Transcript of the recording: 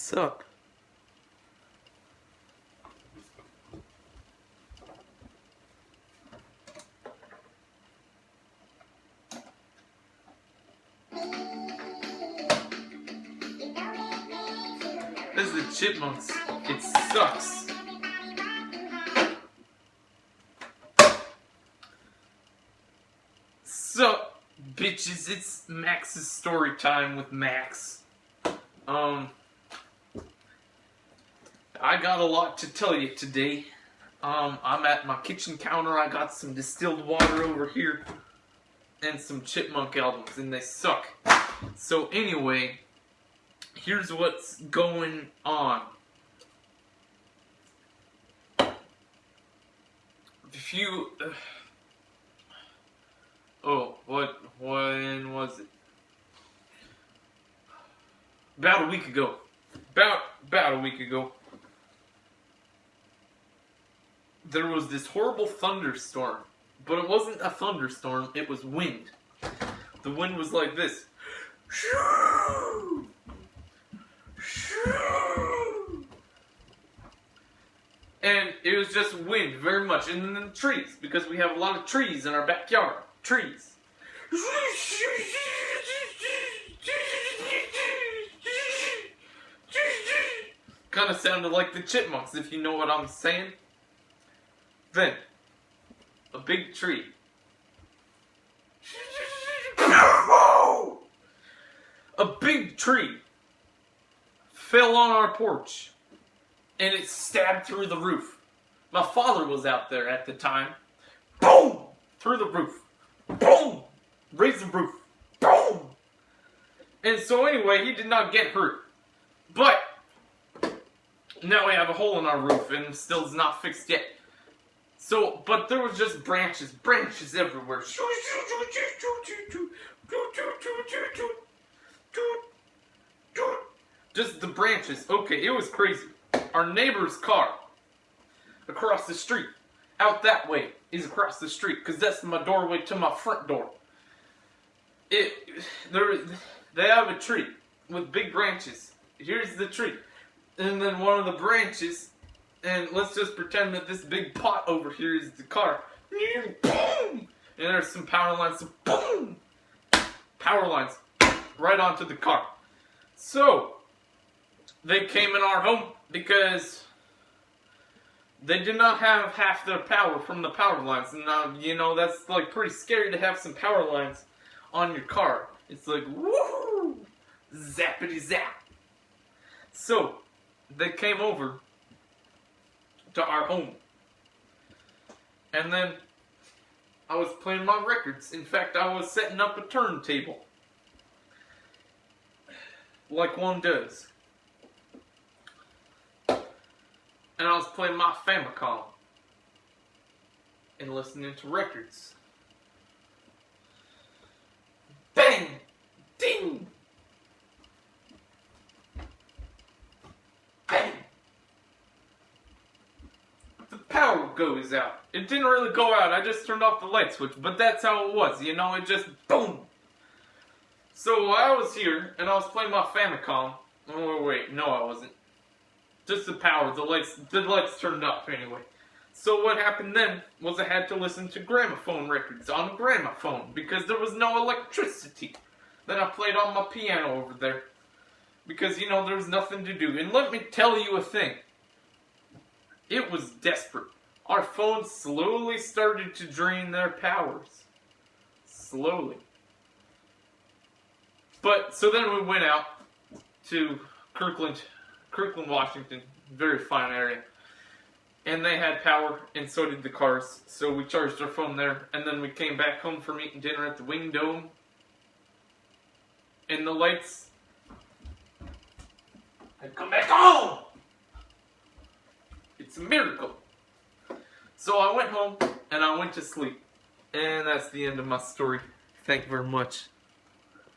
suck. This is the Chipmunks. It sucks. So, bitches, it's Max's story time with Max. I got a lot to tell you today. I'm at my kitchen counter. I got some distilled water over here and some Chipmunk albums, and they suck. So anyway, here's what's going on. When was it? About a week ago. About a week ago. There was this horrible thunderstorm. But it wasn't a thunderstorm, it was wind. The wind was like this. And it was just wind, very much. And then the trees, because we have a lot of trees in our backyard. Trees. Kind of sounded like the Chipmunks, if you know what I'm saying. Then, a big tree. A big tree fell on our porch, and it stabbed through the roof. My father was out there at the time. Boom! Through the roof. Boom! Raised the roof. Boom! And so anyway, he did not get hurt. But now we have a hole in our roof, and still is not fixed yet. So, but there was just branches everywhere. Just the branches. Okay, it was crazy. Our neighbor's car across the street, out that way, is across the street, because that's my doorway to my front door. They have a tree with big branches. Here's the tree. And then one of the branches, and let's just pretend that this big pot over here is the car. Boom! And there's some power lines. So boom! Power lines right onto the car. So, they came in our home because they did not have half their power from the power lines. And now, you know, that's like pretty scary to have some power lines on your car. It's like, woohoo! Zappity zap. So, they came over to our home. And then I was playing my records. In fact, I was setting up a turntable. Like one does. And I was playing my Famicom. And listening to records. Bang! Ding! Bang! The power goes out. It didn't really go out, I just turned off the light switch, but that's how it was, you know, it just boom! So I was here, and I was playing my Famicom. Oh wait, no I wasn't. Just the power, the lights turned up anyway. So what happened then was I had to listen to gramophone records on a gramophone, because there was no electricity. Then I played on my piano over there. Because, you know, there was nothing to do. And let me tell you a thing. It was desperate. Our phones slowly started to drain their powers. Slowly. But, so then we went out to Kirkland, Washington. Very fine area. And they had power, and so did the cars. So we charged our phone there. And then we came back home from eating dinner at the Wing Dome. And the lights had come back on! It's a miracle. So I went home, and I went to sleep. And that's the end of my story. Thank you very much.